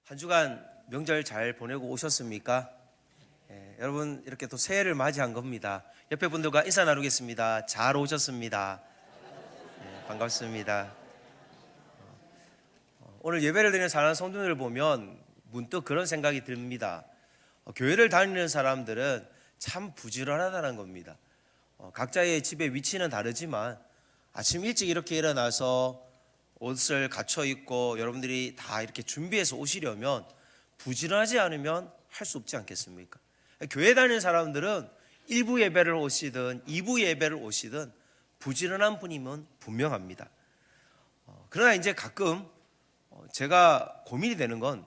한 주간 명절 잘 보내고 오셨습니까? 여러분 이렇게 또 새해를 맞이한 겁니다. 옆에 분들과 인사 나누겠습니다. 잘 오셨습니다. 반갑습니다. 오늘 예배를 드리는 사랑하는 성도들을 보면 문득 그런 생각이 듭니다. 교회를 다니는 사람들은 참 부지런하다는 겁니다. 각자의 집의 위치는 다르지만 아침 일찍 이렇게 일어나서 옷을 갖춰 입고 여러분들이 다 이렇게 준비해서 오시려면 부지런하지 않으면 할 수 없지 않겠습니까? 교회 다니는 사람들은 1부 예배를 오시든 2부 예배를 오시든 부지런한 분이면 분명합니다. 그러나 이제 가끔 제가 고민이 되는 건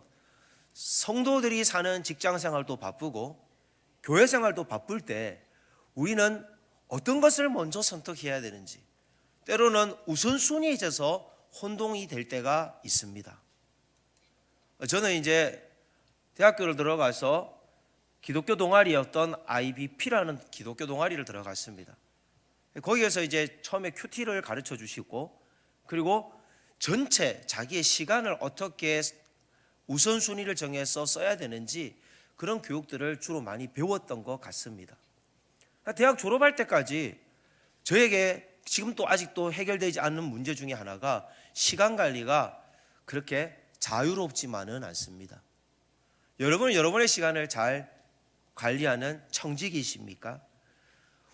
성도들이 사는 직장 생활도 바쁘고 교회 생활도 바쁠 때 우리는 어떤 것을 먼저 선택해야 되는지, 때로는 우선순위에 있어서 혼동이 될 때가 있습니다. 저는 이제 대학교를 들어가서 기독교 동아리였던 IBP라는 기독교 동아리를 들어갔습니다. 거기에서 이제 처음에 큐티를 가르쳐 주시고, 그리고 전체 자기의 시간을 어떻게 우선순위를 정해서 써야 되는지 그런 교육들을 주로 많이 배웠던 것 같습니다. 대학 졸업할 때까지 저에게 지금 또 아직도 해결되지 않는 문제 중에 하나가 시간 관리가 그렇게 자유롭지만은 않습니다. 여러분은 여러분의 시간을 잘 관리하는 청직이십니까?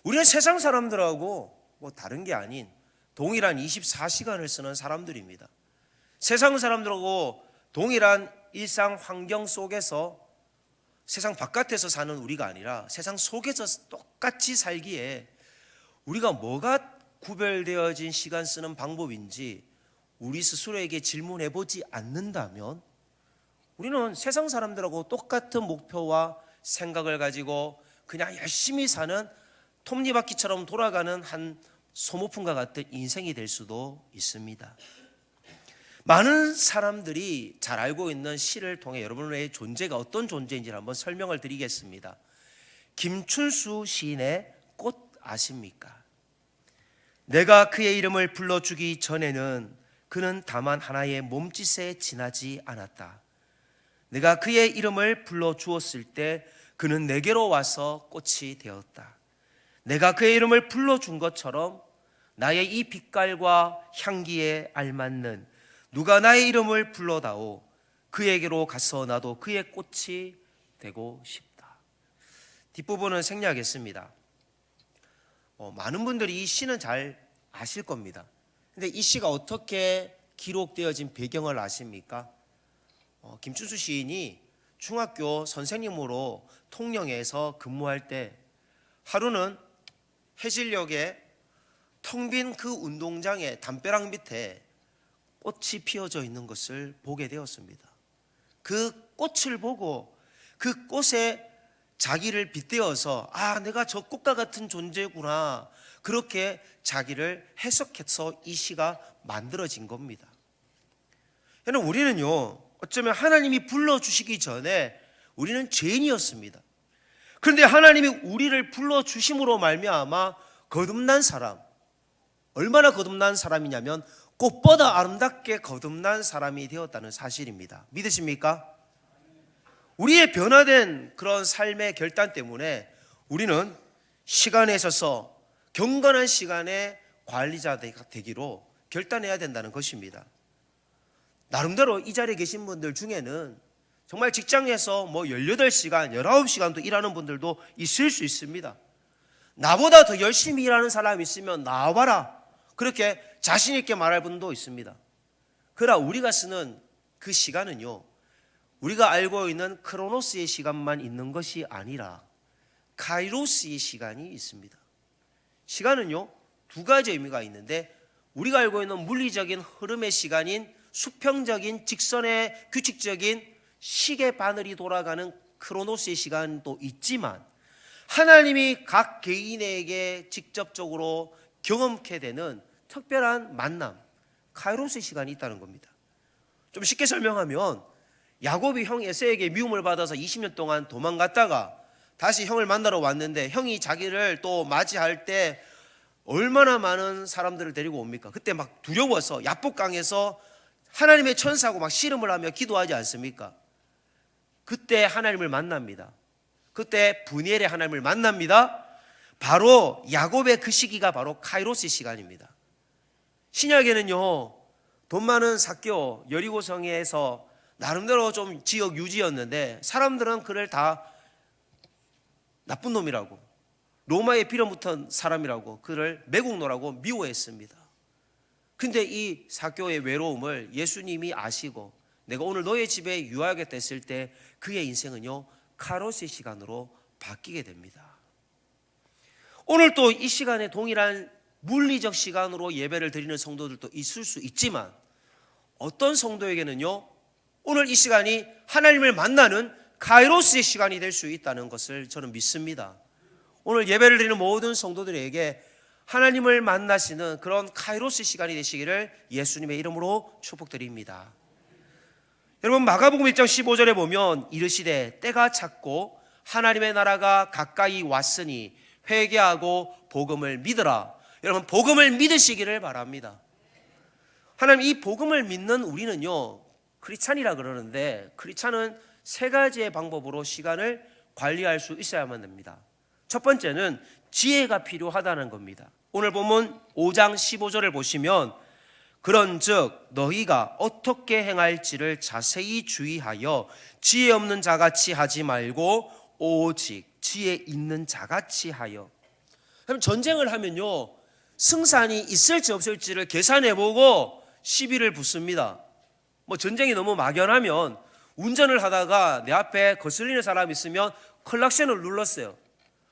우리는 세상 사람들하고 뭐 다른 게 아닌 동일한 24시간을 쓰는 사람들입니다. 세상 사람들하고 동일한 일상 환경 속에서 세상 바깥에서 사는 우리가 아니라 세상 속에서 똑같이 살기에 우리가 뭐가 구별되어진 시간 쓰는 방법인지 우리 스스로에게 질문해 보지 않는다면 우리는 세상 사람들하고 똑같은 목표와 생각을 가지고 그냥 열심히 사는 톱니바퀴처럼 돌아가는 한 소모품과 같은 인생이 될 수도 있습니다. 많은 사람들이 잘 알고 있는 시를 통해 여러분의 존재가 어떤 존재인지 한번 설명을 드리겠습니다. 김춘수 시인의 꽃 아십니까? 내가 그의 이름을 불러주기 전에는 그는 다만 하나의 몸짓에 지나지 않았다. 내가 그의 이름을 불러주었을 때 그는 내게로 와서 꽃이 되었다. 내가 그의 이름을 불러준 것처럼 나의 이 빛깔과 향기에 알맞는 누가 나의 이름을 불러다오 그에게로 가서 나도 그의 꽃이 되고 싶다. 뒷부분은 생략하겠습니다. 많은 분들이 이 시는 잘 아실 겁니다. 근데 이 시가 어떻게 기록되어진 배경을 아십니까? 김춘수 시인이 중학교 선생님으로 통영에서 근무할 때 하루는 해질녘에 텅 빈 그 운동장에 담벼락 밑에 꽃이 피어져 있는 것을 보게 되었습니다. 그 꽃을 보고 그 꽃에 자기를 빗대어서 내가 저 꽃과 같은 존재구나, 그렇게 자기를 해석해서 이 시가 만들어진 겁니다. 여러분, 우리는요 어쩌면 하나님이 불러주시기 전에 우리는 죄인이었습니다. 그런데 하나님이 우리를 불러주심으로 말미암아 거듭난 사람, 얼마나 거듭난 사람이냐면 꽃보다 아름답게 거듭난 사람이 되었다는 사실입니다. 믿으십니까? 우리의 변화된 그런 삶의 결단 때문에 우리는 시간에 있어서 경건한 시간의 관리자가 되기로 결단해야 된다는 것입니다. 나름대로 이 자리에 계신 분들 중에는 정말 직장에서 18시간, 19시간도 일하는 분들도 있을 수 있습니다. 나보다 더 열심히 일하는 사람이 있으면 나와봐라, 그렇게 자신 있게 말할 분도 있습니다. 그러나 우리가 쓰는 그 시간은요, 우리가 알고 있는 크로노스의 시간만 있는 것이 아니라 카이로스의 시간이 있습니다. 시간은요 두 가지 의미가 있는데, 우리가 알고 있는 물리적인 흐름의 시간인 수평적인 직선의 규칙적인 시계 바늘이 돌아가는 크로노스의 시간도 있지만, 하나님이 각 개인에게 직접적으로 경험케 되는 특별한 만남, 카이로스의 시간이 있다는 겁니다. 좀 쉽게 설명하면 야곱이 형 에서에게 미움을 받아서 20년 동안 도망갔다가 다시 형을 만나러 왔는데, 형이 자기를 또 맞이할 때 얼마나 많은 사람들을 데리고 옵니까? 그때 막 두려워서 야복강에서 하나님의 천사하고 막 씨름을 하며 기도하지 않습니까? 그때 하나님을 만납니다. 그때 분이엘의 하나님을 만납니다. 바로 야곱의 그 시기가 바로 카이로스 시간입니다. 신약에는요, 돈 많은 삭개오 여리고성에서 나름대로 좀 지역 유지였는데 사람들은 그를 다 나쁜 놈이라고, 로마에 빌어붙은 사람이라고, 그를 매국노라고 미워했습니다. 근데 이 삭개오의 외로움을 예수님이 아시고 내가 오늘 너의 집에 유하겠다 했을 때 그의 인생은요, 카이로스의 시간으로 바뀌게 됩니다. 오늘 또 이 시간에 동일한 물리적 시간으로 예배를 드리는 성도들도 있을 수 있지만 어떤 성도에게는요, 오늘 이 시간이 하나님을 만나는 카이로스의 시간이 될 수 있다는 것을 저는 믿습니다. 오늘 예배를 드리는 모든 성도들에게 하나님을 만나시는 그런 카이로스 시간이 되시기를 예수님의 이름으로 축복드립니다. 여러분, 마가복음 1장 15절에 보면 이르시되 때가 찼고 하나님의 나라가 가까이 왔으니 회개하고 복음을 믿으라. 여러분, 복음을 믿으시기를 바랍니다. 하나님, 이 복음을 믿는 우리는요, 크리스찬이라 그러는데 크리스찬은 세 가지의 방법으로 시간을 관리할 수 있어야만 됩니다. 첫 번째는 지혜가 필요하다는 겁니다. 오늘 보면 5장 15절을 보시면 그런즉 너희가 어떻게 행할지를 자세히 주의하여 지혜 없는 자같이 하지 말고 오직 지혜 있는 자같이 하여. 그럼 전쟁을 하면요, 승산이 있을지 없을지를 계산해보고 시비를 붙습니다. 뭐 전쟁이 너무 막연하면 운전을 하다가 내 앞에 거슬리는 사람이 있으면 클락션을 눌렀어요.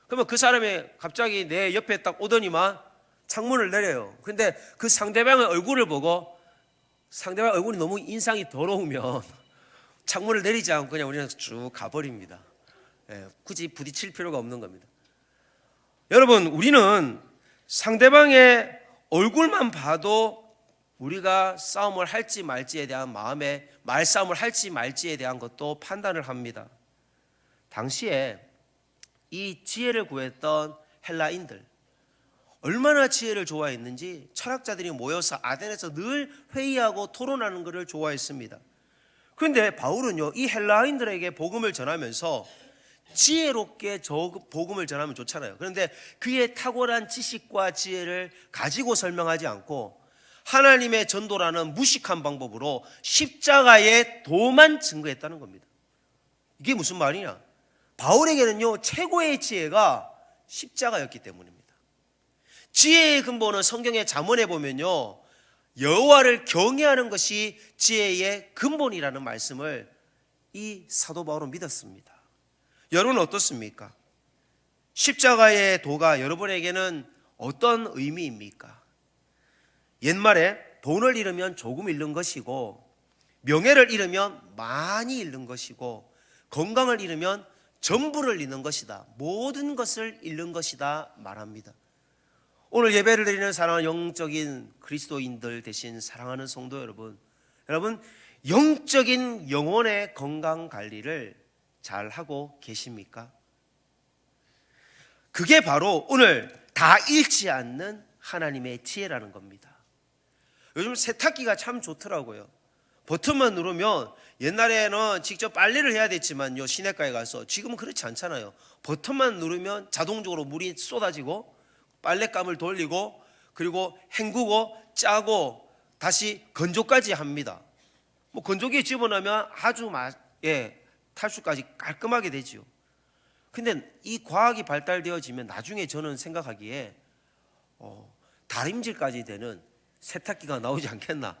그러면 그 사람이 갑자기 내 옆에 딱 오더니만 창문을 내려요. 근데 그 상대방의 얼굴을 보고 상대방 얼굴이 너무 인상이 더러우면 창문을 내리지 않고 그냥 우리는 쭉 가버립니다. 굳이 부딪힐 필요가 없는 겁니다. 여러분, 우리는 상대방의 얼굴만 봐도 우리가 싸움을 할지 말지에 대한 마음에 말싸움을 할지 말지에 대한 것도 판단을 합니다. 당시에 이 지혜를 구했던 헬라인들, 얼마나 지혜를 좋아했는지 철학자들이 모여서 아덴에서 늘 회의하고 토론하는 것을 좋아했습니다. 그런데 바울은요, 이 헬라인들에게 복음을 전하면서 지혜롭게 복음을 전하면 좋잖아요. 그런데 그의 탁월한 지식과 지혜를 가지고 설명하지 않고 하나님의 전도라는 무식한 방법으로 십자가의 도만 증거했다는 겁니다. 이게 무슨 말이냐? 바울에게는요, 최고의 지혜가 십자가였기 때문입니다. 지혜의 근본은 성경의 잠언에 보면요, 여호와를 경외하는 것이 지혜의 근본이라는 말씀을 이 사도 바울은 믿었습니다. 여러분은 어떻습니까? 십자가의 도가 여러분에게는 어떤 의미입니까? 옛말에 돈을 잃으면 조금 잃는 것이고, 명예를 잃으면 많이 잃는 것이고, 건강을 잃으면 전부를 잃는 것이다, 모든 것을 잃는 것이다 말합니다. 오늘 예배를 드리는 사랑하는 영적인 그리스도인들 대신 사랑하는 성도 여러분, 영적인 영혼의 건강 관리를 잘 하고 계십니까? 그게 바로 오늘 다 잃지 않는 하나님의 지혜라는 겁니다. 요즘 세탁기가 참 좋더라고요. 버튼만 누르면, 옛날에는 직접 빨래를 해야 됐지만요, 시내가에 가서, 지금은 그렇지 않잖아요. 버튼만 누르면 자동적으로 물이 쏟아지고 빨랫감을 돌리고 그리고 헹구고 짜고 다시 건조까지 합니다. 뭐 건조기에 집어넣으면 아주 탈수까지 깔끔하게 되죠. 근데 이 과학이 발달되어지면 나중에 저는 생각하기에 다림질까지 되는 세탁기가 나오지 않겠나.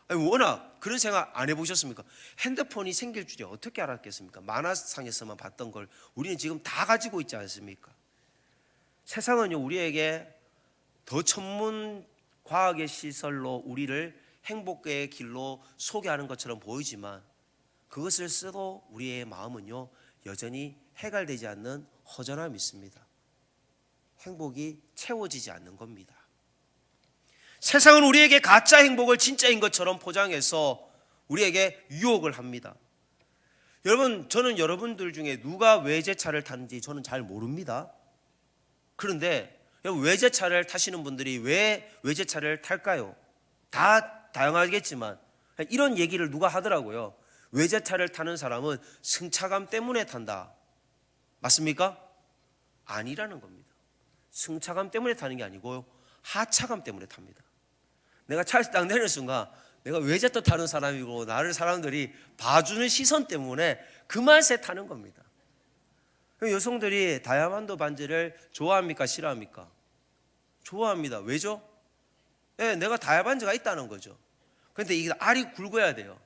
워낙 그런 생각 안 해보셨습니까? 핸드폰이 생길 줄이 어떻게 알았겠습니까? 만화상에서만 봤던 걸 우리는 지금 다 가지고 있지 않습니까? 세상은요, 우리에게 더 천문 과학의 시설로 우리를 행복의 길로 소개하는 것처럼 보이지만 그것을 써도 우리의 마음은요, 여전히 해결되지 않는 허전함이 있습니다. 행복이 채워지지 않는 겁니다. 세상은 우리에게 가짜 행복을 진짜인 것처럼 포장해서 우리에게 유혹을 합니다. 여러분, 저는 여러분들 중에 누가 외제차를 타는지 저는 잘 모릅니다. 그런데 외제차를 타시는 분들이 왜 외제차를 탈까요? 다 다양하겠지만 이런 얘기를 누가 하더라고요. 외제차를 타는 사람은 승차감 때문에 탄다. 맞습니까? 아니라는 겁니다. 승차감 때문에 타는 게 아니고 하차감 때문에 탑니다. 내가 차에서 딱 내리는 순간 내가 외제차 타는 사람이고 나를 사람들이 봐주는 시선 때문에 그 맛에 타는 겁니다. 여성들이 다이아몬드 반지를 좋아합니까? 싫어합니까? 좋아합니다. 왜죠? 네, 내가 다이아몬드가 있다는 거죠. 그런데 이게 알이 굵어야 돼요.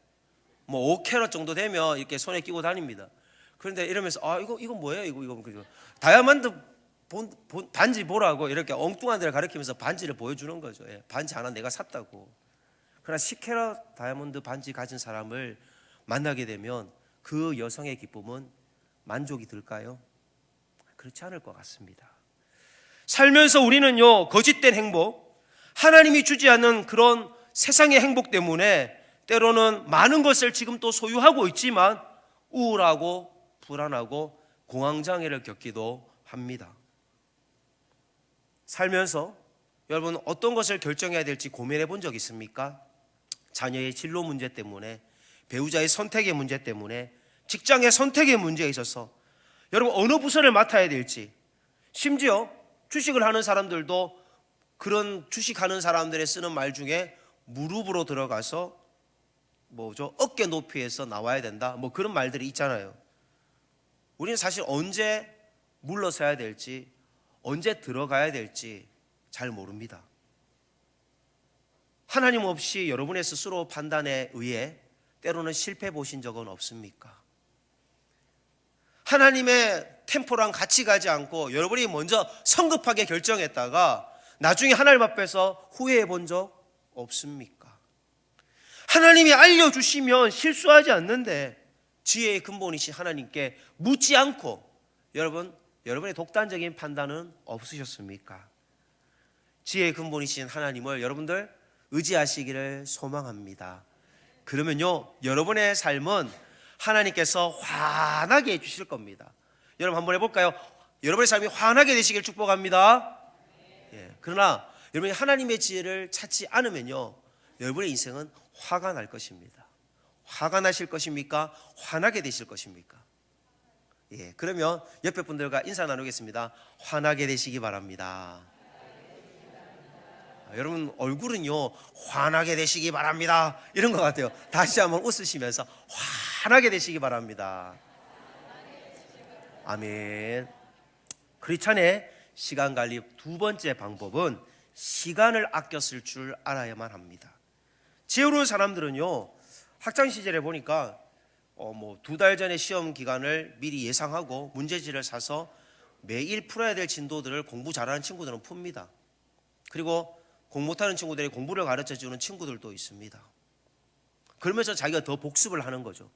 뭐 5캐럿 정도 되면 이렇게 손에 끼고 다닙니다. 그런데 이러면서 이거 뭐예요? 이거 다이아몬드 반지 보라고 이렇게 엉뚱한 데를 가리키면서 반지를 보여주는 거죠. 예, 반지 하나 내가 샀다고. 그러나 10캐럿 다이아몬드 반지 가진 사람을 만나게 되면 그 여성의 기쁨은 만족이 들까요? 그렇지 않을 것 같습니다. 살면서 우리는요, 거짓된 행복, 하나님이 주지 않는 그런 세상의 행복 때문에 때로는 많은 것을 지금 또 소유하고 있지만 우울하고 불안하고 공황장애를 겪기도 합니다. 살면서 여러분 어떤 것을 결정해야 될지 고민해 본 적 있습니까? 자녀의 진로 문제 때문에, 배우자의 선택의 문제 때문에, 직장의 선택의 문제에 있어서 여러분 어느 부서를 맡아야 될지, 심지어 주식을 하는 사람들도 그런 주식하는 사람들의 쓰는 말 중에 무릎으로 들어가서 어깨 높이에서 나와야 된다, 그런 말들이 있잖아요. 우리는 사실 언제 물러서야 될지, 언제 들어가야 될지 잘 모릅니다. 하나님 없이 여러분의 스스로 판단에 의해 때로는 실패해 보신 적은 없습니까? 하나님의 템포랑 같이 가지 않고 여러분이 먼저 성급하게 결정했다가 나중에 하나님 앞에서 후회해 본 적 없습니까? 하나님이 알려주시면 실수하지 않는데 지혜의 근본이신 하나님께 묻지 않고 여러분의 독단적인 판단은 없으셨습니까? 지혜의 근본이신 하나님을 여러분들 의지하시기를 소망합니다. 그러면요, 여러분의 삶은 하나님께서 환하게 해주실 겁니다. 여러분 한번 해볼까요? 여러분의 삶이 환하게 되시길 축복합니다. 그러나 여러분이 하나님의 지혜를 찾지 않으면요, 여러분의 인생은 화가 날 것입니다. 화가 나실 것입니까? 환하게 되실 것입니까? 그러면 옆에 분들과 인사 나누겠습니다. 환하게 되시기 바랍니다. 여러분 얼굴은요, 환하게 되시기 바랍니다 이런 것 같아요. 다시 한번 웃으시면서 환하게 되시기 바랍니다. 아멘. 크리스찬의 시간관리 두 번째 방법은 시간을 아껴 쓸 줄 알아야만 합니다. 지혜로운 사람들은요, 학창 시절에 보니까 2달 전에 시험 기간을 미리 예상하고 문제지를 사서 매일 풀어야 될 진도들을 공부 잘하는 친구들은 풉니다. 그리고 공부 못하는 친구들이 공부를 가르쳐주는 친구들도 있습니다. 그러면서 자기가 더 복습을 하는 거죠.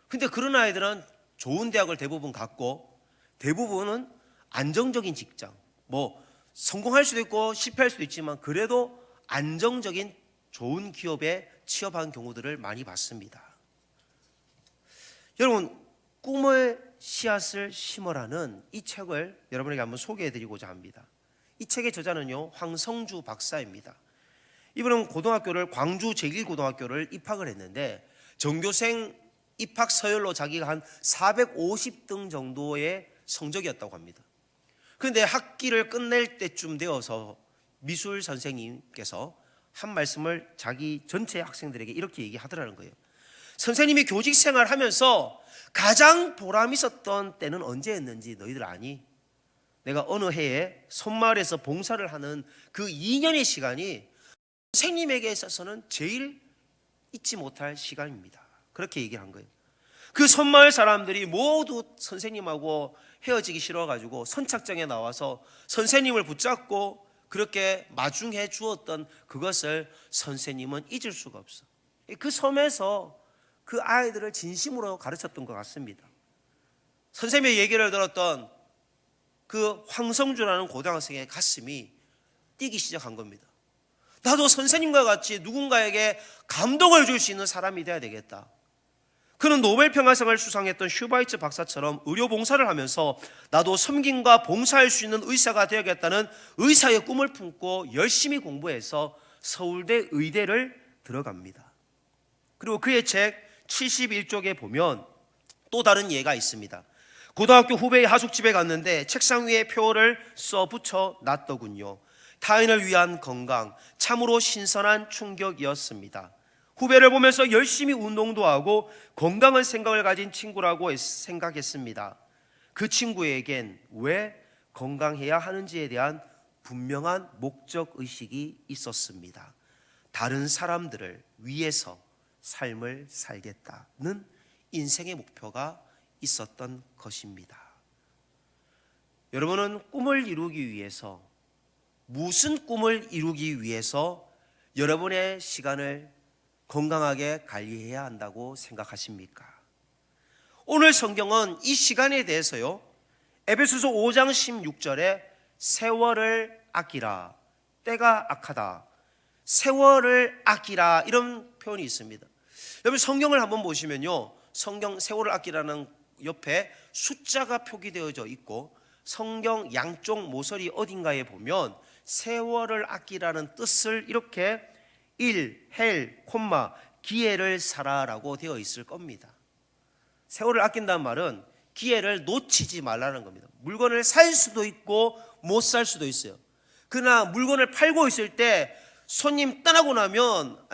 근데 그런 아이들은 좋은 대학을 대부분 갔고 대부분은 안정적인 직장, 성공할 수도 있고 실패할 수도 있지만 그래도 안정적인 좋은 기업에 취업한 경우들을 많이 봤습니다. 여러분, 꿈의 씨앗을 심어라는 이 책을 여러분에게 한번 소개해드리고자 합니다. 이 책의 저자는요, 황성주 박사입니다. 이분은 광주 제1고등학교를 입학을 했는데 전교생 입학 서열로 자기가 한 450등 정도의 성적이었다고 합니다. 그런데 학기를 끝낼 때쯤 되어서 미술 선생님께서 한 말씀을 자기 전체 학생들에게 이렇게 얘기하더라는 거예요. 선생님이 교직 생활하면서 가장 보람 있었던 때는 언제였는지 너희들 아니? 내가 어느 해에 손마을에서 봉사를 하는 그 2년의 시간이 선생님에게 있어서는 제일 잊지 못할 시간입니다. 그렇게 얘기를 한 거예요. 그 손마을 사람들이 모두 선생님하고 헤어지기 싫어가지고 선착장에 나와서 선생님을 붙잡고 그렇게 마중해 주었던 그것을 선생님은 잊을 수가 없어. 그 섬에서 그 아이들을 진심으로 가르쳤던 것 같습니다. 선생님의 얘기를 들었던 그 황성주라는 고등학생의 가슴이 뛰기 시작한 겁니다. 나도 선생님과 같이 누군가에게 감동을 줄 수 있는 사람이 돼야 되겠다. 그는 노벨 평화상을 수상했던 슈바이츠 박사처럼 의료 봉사를 하면서 나도 섬김과 봉사할 수 있는 의사가 되어야겠다는 의사의 꿈을 품고 열심히 공부해서 서울대 의대를 들어갑니다. 그리고 그의 책 71쪽에 보면 또 다른 예가 있습니다. 고등학교 후배의 하숙집에 갔는데 책상 위에 표를 써 붙여 놨더군요. 타인을 위한 건강, 참으로 신선한 충격이었습니다. 후배를 보면서 열심히 운동도 하고 건강한 생각을 가진 친구라고 생각했습니다. 그 친구에겐 왜 건강해야 하는지에 대한 분명한 목적의식이 있었습니다. 다른 사람들을 위해서 삶을 살겠다는 인생의 목표가 있었던 것입니다. 여러분은 꿈을 이루기 위해서, 무슨 꿈을 이루기 위해서 여러분의 시간을 건강하게 관리해야 한다고 생각하십니까? 오늘 성경은 이 시간에 대해서요, 에베소서 5장 16절에 세월을 아끼라, 때가 악하다, 세월을 아끼라, 이런 표현이 있습니다. 여러분 성경을 한번 보시면요, 성경 세월을 아끼라는 옆에 숫자가 표기되어져 있고 성경 양쪽 모서리 어딘가에 보면 세월을 아끼라는 뜻을 이렇게 일, 헬, 콤마, 기회를 사라라고 되어 있을 겁니다. 세월을 아낀다는 말은 기회를 놓치지 말라는 겁니다. 물건을 살 수도 있고 못 살 수도 있어요. 그러나 물건을 팔고 있을 때 손님 떠나고 나면,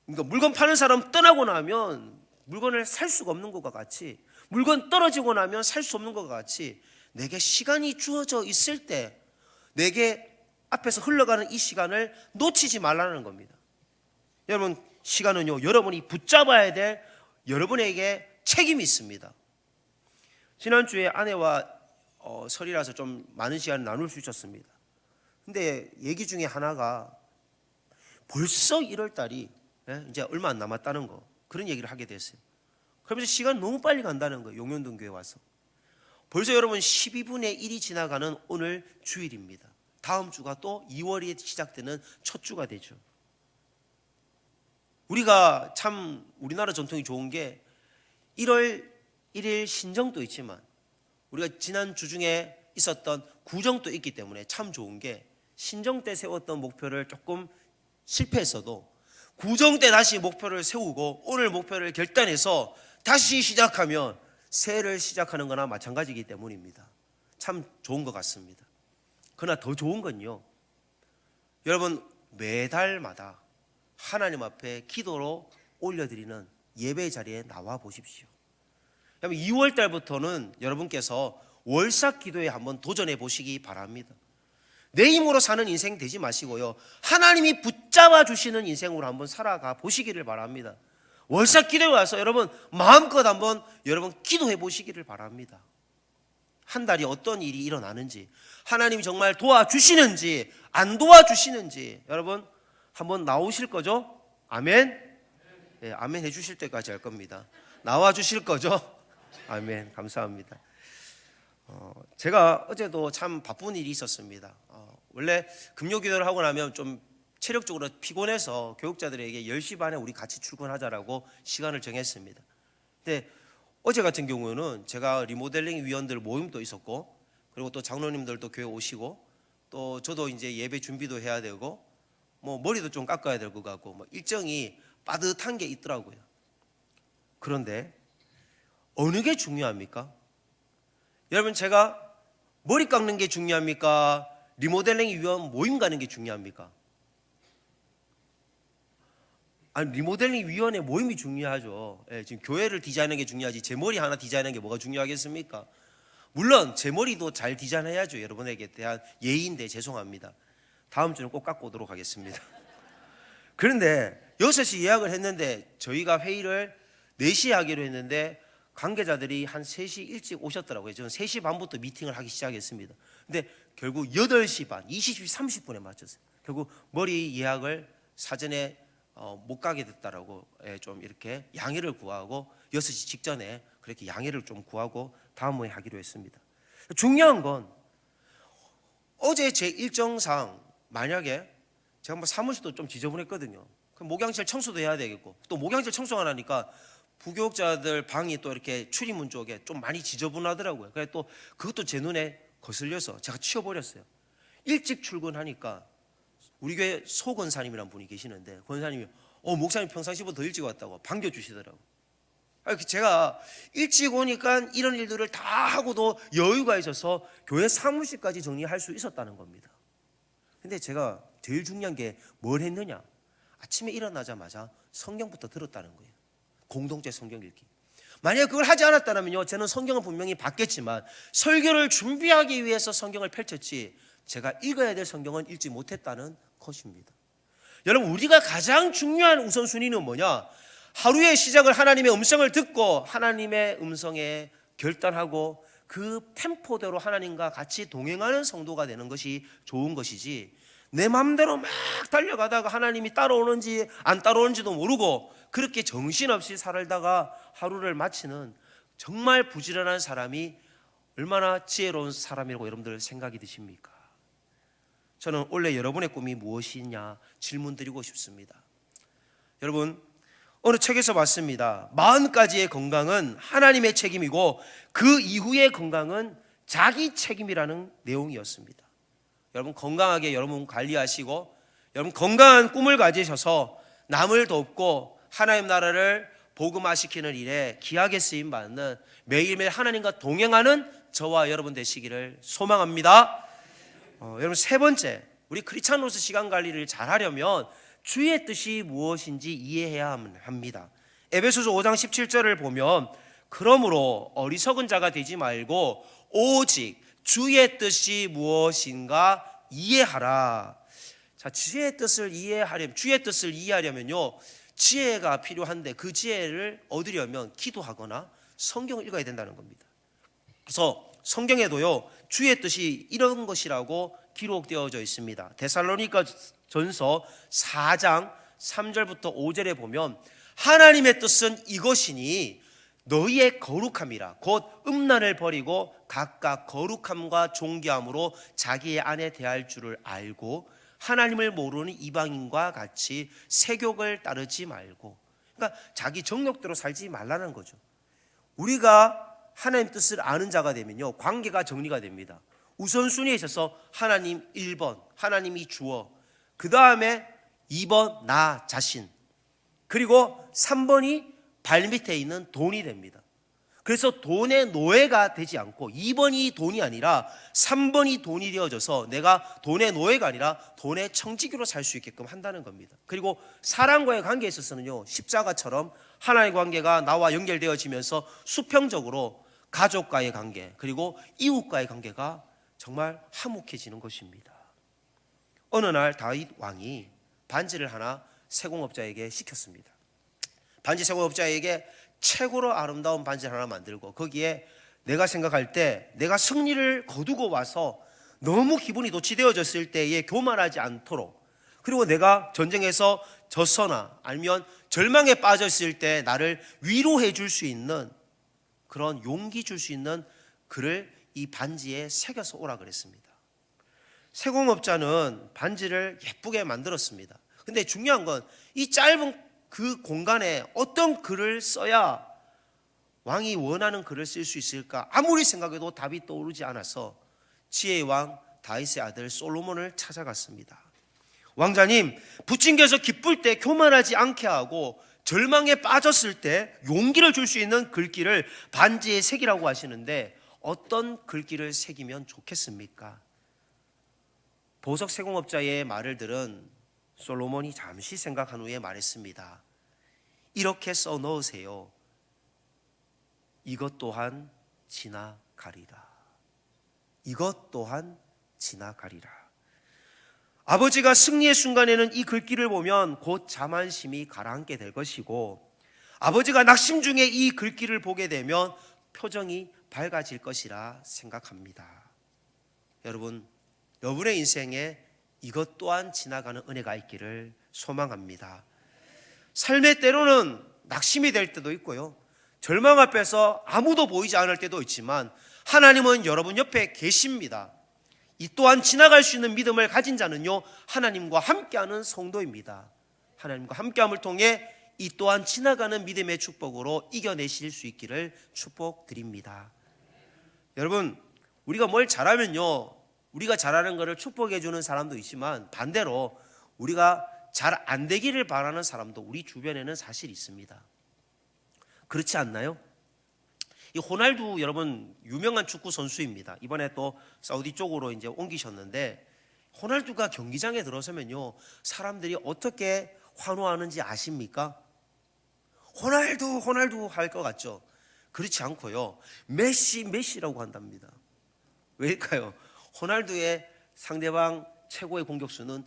그러니까 물건 파는 사람 떠나고 나면 물건을 살 수가 없는 것과 같이, 물건 떨어지고 나면 살 수 없는 것과 같이, 내게 시간이 주어져 있을 때 내게 앞에서 흘러가는 이 시간을 놓치지 말라는 겁니다. 여러분, 시간은요, 여러분이 붙잡아야 될 여러분에게 책임이 있습니다. 지난주에 아내와 설이라서 좀 많은 시간을 나눌 수 있었습니다. 근데 얘기 중에 하나가 벌써 1월 달이 이제 얼마 안 남았다는 거, 그런 얘기를 하게 됐어요. 그러면서 시간 너무 빨리 간다는 거예요. 용현동 교회 와서 벌써 여러분 12분의 1이 지나가는 오늘 주일입니다. 다음 주가 또 2월이 시작되는 첫 주가 되죠. 우리가 참 우리나라 전통이 좋은 게 1월 1일 신정도 있지만 우리가 지난 주 중에 있었던 구정도 있기 때문에 참 좋은 게, 신정 때 세웠던 목표를 조금 실패했어도 구정 때 다시 목표를 세우고 오늘 목표를 결단해서 다시 시작하면 새해를 시작하는 거나 마찬가지이기 때문입니다. 참 좋은 것 같습니다. 그러나 더 좋은 건요, 여러분 매달마다 하나님 앞에 기도로 올려드리는 예배 자리에 나와 보십시오. 2월 달부터는 여러분께서 월삭 기도에 한번 도전해 보시기 바랍니다. 내 힘으로 사는 인생 되지 마시고요, 하나님이 붙잡아 주시는 인생으로 한번 살아가 보시기를 바랍니다. 월삭 기도에 와서 여러분 마음껏 한번 여러분 기도해 보시기를 바랍니다. 한 달이 어떤 일이 일어나는지, 하나님이 정말 도와주시는지 안 도와주시는지 여러분 한번 나오실 거죠? 아멘? 네, 아멘 해주실 때까지 할 겁니다. 나와 주실 거죠? 아멘. 감사합니다. 제가 어제도 참 바쁜 일이 있었습니다. 원래 금요기도를 하고 나면 좀 체력적으로 피곤해서 교육자들에게 10시 반에 우리 같이 출근하자라고 시간을 정했습니다. 근데 어제 같은 경우는 제가 리모델링 위원들 모임도 있었고, 그리고 또 장로님들도 교회 오시고, 또 저도 이제 예배 준비도 해야 되고, 뭐 머리도 좀 깎아야 될 것 같고, 뭐 일정이 빠듯한 게 있더라고요. 그런데 어느 게 중요합니까? 여러분, 제가 머리 깎는 게 중요합니까? 리모델링 위원 모임 가는 게 중요합니까? 아니, 리모델링 위원회 모임이 중요하죠. 지금 교회를 디자인하는 게 중요하지 제 머리 하나 디자인하는 게 뭐가 중요하겠습니까? 물론 제 머리도 잘 디자인해야죠. 여러분에게 대한 예의인데 죄송합니다. 다음 주는 꼭 깎고 오도록 하겠습니다. 그런데 6시 예약을 했는데 저희가 회의를 4시에 하기로 했는데 관계자들이 한 3시 일찍 오셨더라고요. 저는 3시 반부터 미팅을 하기 시작했습니다. 근데 결국 8시 반, 20시 30분에 맞췄어요. 결국 머리 예약을 사전에 못 가게 됐다라고 좀 이렇게 양해를 구하고 6시 직전에 그렇게 양해를 좀 구하고 다음 모임 하기로 했습니다. 중요한 건 어제 제 일정상 만약에 제가 뭐 사무실도 좀 지저분했거든요. 그럼 목양실 청소도 해야 되겠고, 또 목양실 청소가 나니까 부교육자들 방이 또 이렇게 출입문 쪽에 좀 많이 지저분하더라고요. 그래서 또 그것도 제 눈에 거슬려서 제가 치워버렸어요. 일찍 출근하니까 우리 교회 소 권사님이라는 분이 계시는데, 권사님이 목사님 평상시보다 더 일찍 왔다고 반겨주시더라고요. 제가 일찍 오니까 이런 일들을 다 하고도 여유가 있어서 교회 사무실까지 정리할 수 있었다는 겁니다. 근데 제가 제일 중요한 게 뭘 했느냐? 아침에 일어나자마자 성경부터 들었다는 거예요. 공동체 성경 읽기. 만약에 그걸 하지 않았다면요, 저는 성경은 분명히 봤겠지만 설교를 준비하기 위해서 성경을 펼쳤지 제가 읽어야 될 성경은 읽지 못했다는 것입니다. 여러분, 우리가 가장 중요한 우선순위는 뭐냐? 하루의 시작을 하나님의 음성을 듣고 하나님의 음성에 결단하고 그 템포대로 하나님과 같이 동행하는 성도가 되는 것이 좋은 것이지, 내 마음대로 막 달려가다가 하나님이 따라오는지 안 따라오는지도 모르고 그렇게 정신없이 살다가 하루를 마치는 정말 부지런한 사람이 얼마나 지혜로운 사람이라고 여러분들 생각이 드십니까? 저는 원래 여러분의 꿈이 무엇이냐 질문 드리고 싶습니다. 여러분, 어느 책에서 봤습니다. 40가지의 건강은 하나님의 책임이고 그 이후의 건강은 자기 책임이라는 내용이었습니다. 여러분, 건강하게 여러분 관리하시고 여러분 건강한 꿈을 가지셔서 남을 돕고 하나님 나라를 복음화시키는 일에 귀하게 쓰임받는 매일매일 하나님과 동행하는 저와 여러분 되시기를 소망합니다. 여러분, 세 번째, 우리 크리스찬으로서 시간 관리를 잘하려면 주의 뜻이 무엇인지 이해해야 합니다. 에베소서 5장 17절을 보면 그러므로 어리석은 자가 되지 말고 오직 주의 뜻이 무엇인가 이해하라. 자, 주의 뜻을 이해하려면요, 지혜가 필요한데 그 지혜를 얻으려면 기도하거나 성경을 읽어야 된다는 겁니다. 그래서 성경에도요, 주의 뜻이 이런 것이라고 기록되어져 있습니다. 데살로니가 전서 4장 3절부터 5절에 보면 하나님의 뜻은 이것이니 너희의 거룩함이라 곧 음란을 버리고 각각 거룩함과 존귀함으로 자기의 아내 대할 줄을 알고 하나님을 모르는 이방인과 같이 세욕을 따르지 말고, 그러니까 자기 정욕대로 살지 말라는 거죠. 우리가 하나님 뜻을 아는 자가 되면요, 관계가 정리가 됩니다. 우선순위에 있어서 하나님 1번, 하나님이 주어, 그 다음에 2번 나 자신, 그리고 3번이 발밑에 있는 돈이 됩니다. 그래서 돈의 노예가 되지 않고 2번이 돈이 아니라 3번이 돈이 되어져서 내가 돈의 노예가 아니라 돈의 청지기로 살 수 있게끔 한다는 겁니다. 그리고 사람과의 관계에 있어서는요, 십자가처럼 하나님의 관계가 나와 연결되어지면서 수평적으로 가족과의 관계 그리고 이웃과의 관계가 정말 화목해지는 것입니다. 어느 날 다윗 왕이 반지를 하나 세공업자에게 시켰습니다. 반지 세공업자에게 최고로 아름다운 반지를 하나 만들고 거기에 내가 생각할 때 내가 승리를 거두고 와서 너무 기분이 도취되어졌을 때에 교만하지 않도록, 그리고 내가 전쟁에서 졌거나 아니면 절망에 빠졌을 때 나를 위로해 줄 수 있는 그런 용기 줄 수 있는 글을 이 반지에 새겨서 오라 그랬습니다. 세공업자는 반지를 예쁘게 만들었습니다. 근데 중요한 건 이 짧은 그 공간에 어떤 글을 써야 왕이 원하는 글을 쓸 수 있을까 아무리 생각해도 답이 떠오르지 않아서 지혜의 왕 다윗의 아들 솔로몬을 찾아갔습니다. 왕자님, 부침개에서 기쁠 때 교만하지 않게 하고 절망에 빠졌을 때 용기를 줄 수 있는 글귀를 반지에 새기라고 하시는데 어떤 글귀를 새기면 좋겠습니까? 보석 세공업자의 말을 들은 솔로몬이 잠시 생각한 후에 말했습니다. 이렇게 써 넣으세요. 이것 또한 지나가리라. 이것 또한 지나가리라. 아버지가 승리의 순간에는 이 글귀를 보면 곧 자만심이 가라앉게 될 것이고, 아버지가 낙심 중에 이 글귀를 보게 되면 표정이 밝아질 것이라 생각합니다. 여러분, 여러분의 인생에 이것 또한 지나가는 은혜가 있기를 소망합니다. 삶의 때로는 낙심이 될 때도 있고요, 절망 앞에서 아무도 보이지 않을 때도 있지만 하나님은 여러분 옆에 계십니다. 이 또한 지나갈 수 있는 믿음을 가진 자는요, 하나님과 함께하는 성도입니다. 하나님과 함께함을 통해 이 또한 지나가는 믿음의 축복으로 이겨내실 수 있기를 축복드립니다. 여러분, 우리가 뭘 잘하면요, 우리가 잘하는 것을 축복해 주는 사람도 있지만 반대로 우리가 잘 안 되기를 바라는 사람도 우리 주변에는 사실 있습니다. 그렇지 않나요? 이 호날두 여러분 유명한 축구 선수입니다. 이번에 또 사우디 쪽으로 이제 옮기셨는데 호날두가 경기장에 들어서면요 사람들이 어떻게 환호하는지 아십니까? 호날두 호날두 할 것 같죠? 그렇지 않고요 메시 메시라고 한답니다. 왜일까요? 호날두의 상대방 최고의 공격수는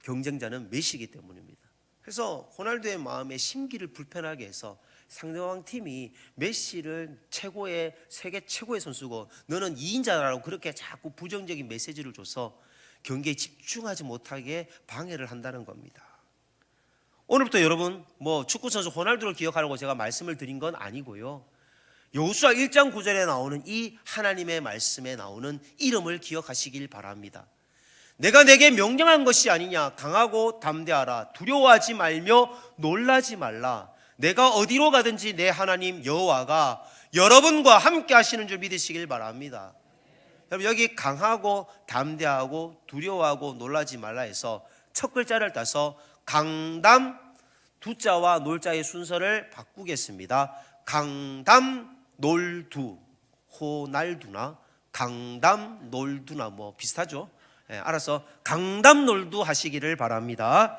경쟁자는 메시이기 때문입니다. 그래서 호날두의 마음에 심기를 불편하게 해서 상대방 팀이 메시를 최고의 세계 최고의 선수고 너는 2인자라고 그렇게 자꾸 부정적인 메시지를 줘서 경기에 집중하지 못하게 방해를 한다는 겁니다. 오늘부터 여러분 축구 선수 호날두를 기억하라고 제가 말씀을 드린 건 아니고요. 여호수아 1장 9절에 나오는 이 하나님의 말씀에 나오는 이름을 기억하시길 바랍니다. 내가 내게 명령한 것이 아니냐. 강하고 담대하라. 두려워하지 말며 놀라지 말라. 내가 어디로 가든지 내 하나님 여호와가 여러분과 함께 하시는 줄 믿으시길 바랍니다. 여러분 여기 강하고 담대하고 두려워하고 놀라지 말라 해서 첫 글자를 따서 강담 두자와 놀자의 순서를 바꾸겠습니다. 강담 놀두 호날두나 강담 놀두나 비슷하죠. 알아서 강담 놀두 하시기를 바랍니다.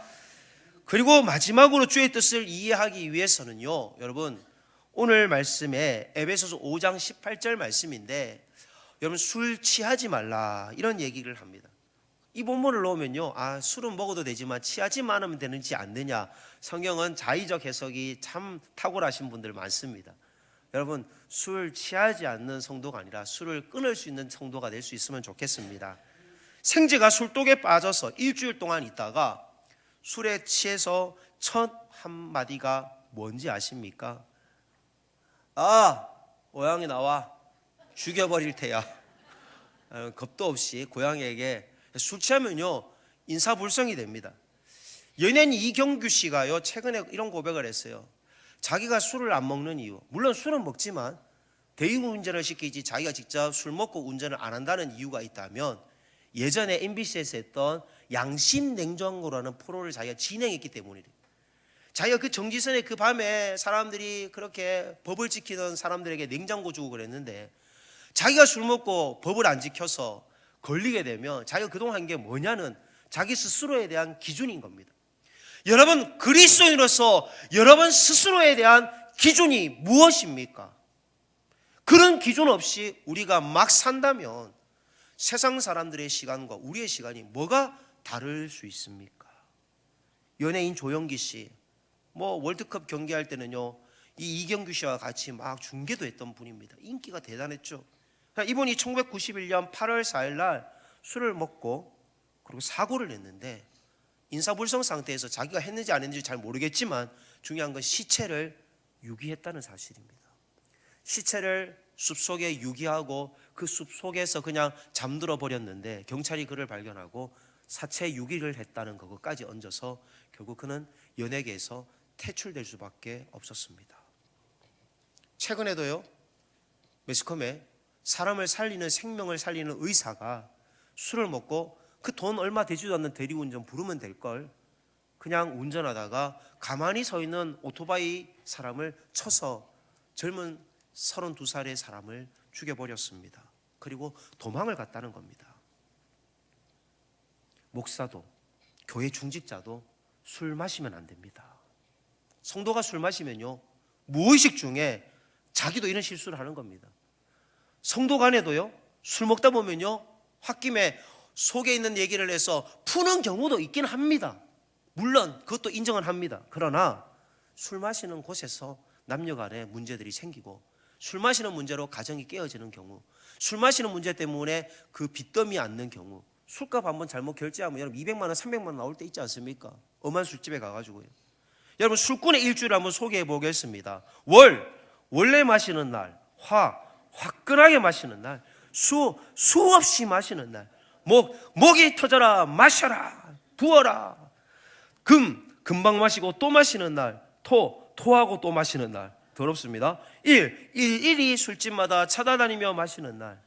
그리고 마지막으로 주의 뜻을 이해하기 위해서는요 여러분 오늘 말씀에 에베소서 5장 18절 말씀인데 여러분 술 취하지 말라 이런 얘기를 합니다. 이 본문을 놓으면요 술은 먹어도 되지만 취하지만 하면 되는지 않느냐. 성경은 자의적 해석이 참 탁월하신 분들 많습니다. 여러분 술 취하지 않는 성도가 아니라 술을 끊을 수 있는 성도가 될 수 있으면 좋겠습니다. 생제가 술독에 빠져서 일주일 동안 있다가 술에 취해서 첫 한마디가 뭔지 아십니까? 고양이 나와 죽여버릴 테야. 겁도 없이 고양이에게 술 취하면요 인사불성이 됩니다. 연예인 이경규 씨가요 최근에 이런 고백을 했어요. 자기가 술을 안 먹는 이유, 물론 술은 먹지만 대리운전을 시키지 자기가 직접 술 먹고 운전을 안 한다는 이유가 있다면 예전에 MBC에서 했던 양심 냉장고라는 프로를 자기가 진행했기 때문이래요. 자기가 그 정지선에 그 밤에 사람들이 그렇게 법을 지키는 사람들에게 냉장고 주고 그랬는데 자기가 술 먹고 법을 안 지켜서 걸리게 되면 자기가 그동안 한 게 뭐냐는 자기 스스로에 대한 기준인 겁니다. 여러분 그리스도인으로서 여러분 스스로에 대한 기준이 무엇입니까? 그런 기준 없이 우리가 막 산다면 세상 사람들의 시간과 우리의 시간이 뭐가 다를 수 있습니까? 연예인 조영기 씨 월드컵 경기할 때는요 이 이경규 씨와 같이 막 중계도 했던 분입니다. 인기가 대단했죠. 이분이 1991년 8월 4일 날 술을 먹고 그리고 사고를 냈는데 인사불성 상태에서 자기가 했는지 안 했는지 잘 모르겠지만 중요한 건 시체를 유기했다는 사실입니다. 시체를 숲속에 유기하고 그 숲속에서 그냥 잠들어 버렸는데 경찰이 그를 발견하고 사체 유기를 했다는 것까지 얹어서 결국 그는 연예계에서 퇴출될 수밖에 없었습니다. 최근에도요 매스컴에 사람을 살리는 생명을 살리는 의사가 술을 먹고 그 돈 얼마 되지도 않는 대리운전 부르면 될걸 그냥 운전하다가 가만히 서 있는 오토바이 사람을 쳐서 젊은 32살의 사람을 죽여버렸습니다. 그리고 도망을 갔다는 겁니다. 목사도 교회 중직자도 술 마시면 안 됩니다. 성도가 술 마시면요 무의식 중에 자기도 이런 실수를 하는 겁니다. 성도 간에도요 술 먹다 보면요 홧김에 속에 있는 얘기를 해서 푸는 경우도 있긴 합니다. 물론 그것도 인정은 합니다. 그러나 술 마시는 곳에서 남녀 간에 문제들이 생기고 술 마시는 문제로 가정이 깨어지는 경우, 술 마시는 문제 때문에 그 빚더미 않는 경우, 술값 한번 잘못 결제하면 여러분 200만 원 300만 원 나올 때 있지 않습니까? 엄한 술집에 가가지고요. 여러분 술꾼의 일주일 한번 소개해 보겠습니다. 원래 마시는 날, 화끈하게 마시는 날, 수없이 마시는 날, 목이 터져라 마셔라 부어라, 금방 마시고 또 마시는 날, 토하고 또 마시는 날, 더럽습니다. 일일이 술집마다 찾아다니며 마시는 날.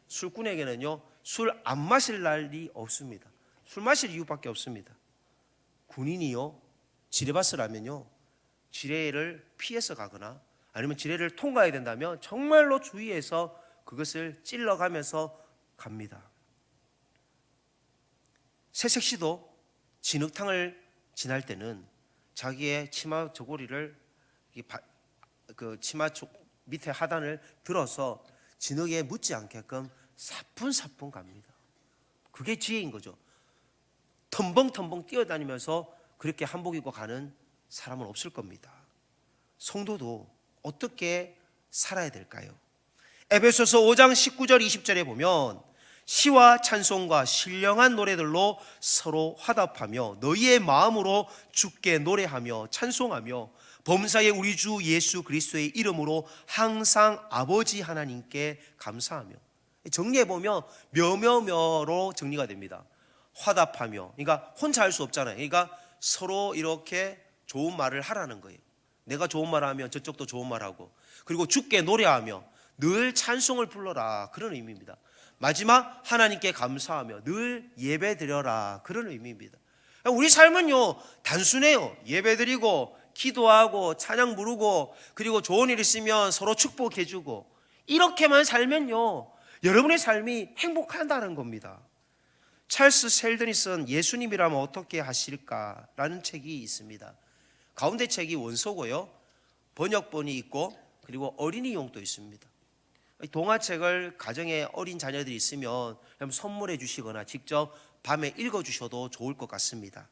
술꾼에게는요 술 안 마실 날이 없습니다. 술 마실 이유밖에 없습니다. 군인이요 지뢰밭을 하면요 지뢰를 피해서 가거나 아니면 지뢰를 통과해야 된다면 정말로 주의해서 그것을 찔러가면서 갑니다. 새색시도 진흙탕을 지날 때는 자기의 치마 저고리를 그 치마 밑에 하단을 들어서 진흙에 묻지 않게끔 사뿐사뿐 갑니다. 그게 지혜인 거죠. 텀벙텀벙 뛰어다니면서 그렇게 한복 입고 가는 사람은 없을 겁니다. 성도도 어떻게 살아야 될까요? 에베소서 5장 19절 20절에 보면 시와 찬송과 신령한 노래들로 서로 화답하며 너희의 마음으로 주께 노래하며 찬송하며 범사의 우리 주 예수 그리스도의 이름으로 항상 아버지 하나님께 감사하며. 정리해보면 몇몇몇로 정리가 됩니다. 화답하며, 그러니까 혼자 할 수 없잖아요. 그러니까 서로 이렇게 좋은 말을 하라는 거예요. 내가 좋은 말 하면 저쪽도 좋은 말 하고, 그리고 주께 노래하며 늘 찬송을 불러라, 그런 의미입니다. 마지막 하나님께 감사하며 늘 예배 드려라, 그런 의미입니다. 우리 삶은요 단순해요. 예배 드리고 기도하고 찬양 부르고 그리고 좋은 일 있으면 서로 축복해 주고, 이렇게만 살면요 여러분의 삶이 행복하다는 겁니다. 찰스 셀든이 쓴 예수님이라면 어떻게 하실까라는 책이 있습니다. 가운데 책이 원서고요, 번역본이 있고 그리고 어린이용도 있습니다. 동화책을 가정에 어린 자녀들이 있으면 선물해 주시거나 직접 밤에 읽어주셔도 좋을 것 같습니다.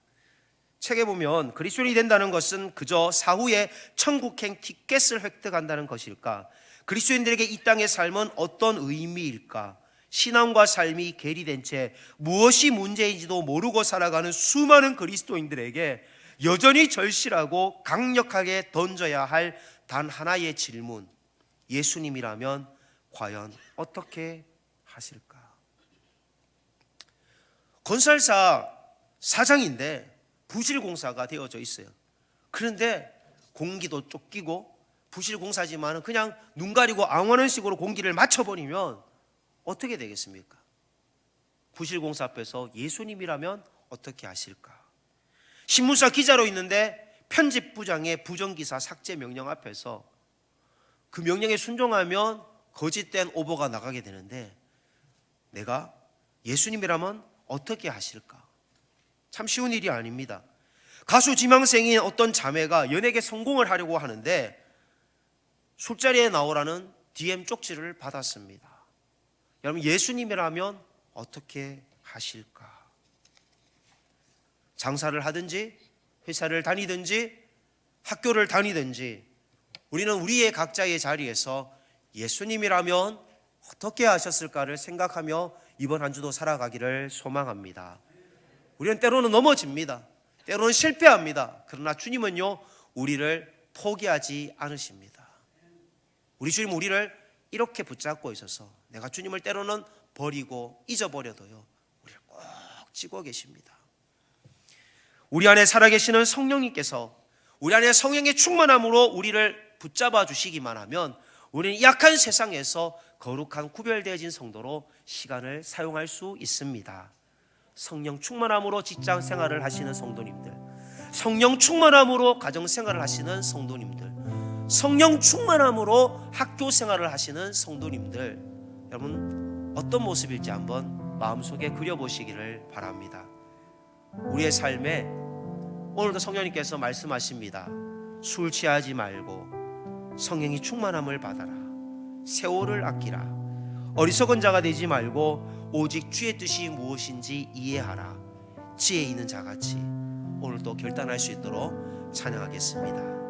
책에 보면 그리스도인이 된다는 것은 그저 사후에 천국행 티켓을 획득한다는 것일까? 그리스도인들에게 이 땅의 삶은 어떤 의미일까? 신앙과 삶이 괴리된 채 무엇이 문제인지도 모르고 살아가는 수많은 그리스도인들에게 여전히 절실하고 강력하게 던져야 할 단 하나의 질문, 예수님이라면 과연 어떻게 하실까? 건설사 사장인데 부실공사가 되어져 있어요. 그런데 공기도 쫓기고 부실공사지만 그냥 눈 가리고 앙하는 식으로 공기를 맞춰버리면 어떻게 되겠습니까? 부실공사 앞에서 예수님이라면 어떻게 하실까? 신문사 기자로 있는데 편집부장의 부정기사 삭제 명령 앞에서 그 명령에 순종하면 거짓된 오보가 나가게 되는데 내가 예수님이라면 어떻게 하실까? 참 쉬운 일이 아닙니다. 가수 지망생인 어떤 자매가 연예계 성공을 하려고 하는데 술자리에 나오라는 DM 쪽지를 받았습니다. 여러분, 예수님이라면 어떻게 하실까? 장사를 하든지 회사를 다니든지 학교를 다니든지 우리는 우리의 각자의 자리에서 예수님이라면 어떻게 하셨을까를 생각하며 이번 한 주도 살아가기를 소망합니다. 우리는 때로는 넘어집니다. 때로는 실패합니다. 그러나 주님은요 우리를 포기하지 않으십니다. 우리 주님은 우리를 이렇게 붙잡고 있어서 내가 주님을 때로는 버리고 잊어버려도요 우리를 꼭 쥐고 계십니다. 우리 안에 살아계시는 성령님께서 우리 안에 성령의 충만함으로 우리를 붙잡아 주시기만 하면 우리는 약한 세상에서 거룩한 구별되어진 성도로 시간을 사용할 수 있습니다. 성령 충만함으로 직장 생활을 하시는 성도님들, 성령 충만함으로 가정 생활을 하시는 성도님들, 성령 충만함으로 학교 생활을 하시는 성도님들, 여러분 어떤 모습일지 한번 마음속에 그려보시기를 바랍니다. 우리의 삶에 오늘도 성령님께서 말씀하십니다. 술 취하지 말고 성령이 충만함을 받아라. 세월을 아끼라. 어리석은 자가 되지 말고 오직 주의 뜻이 무엇인지 이해하라. 지혜 있는 자같이 오늘도 결단할 수 있도록 찬양하겠습니다.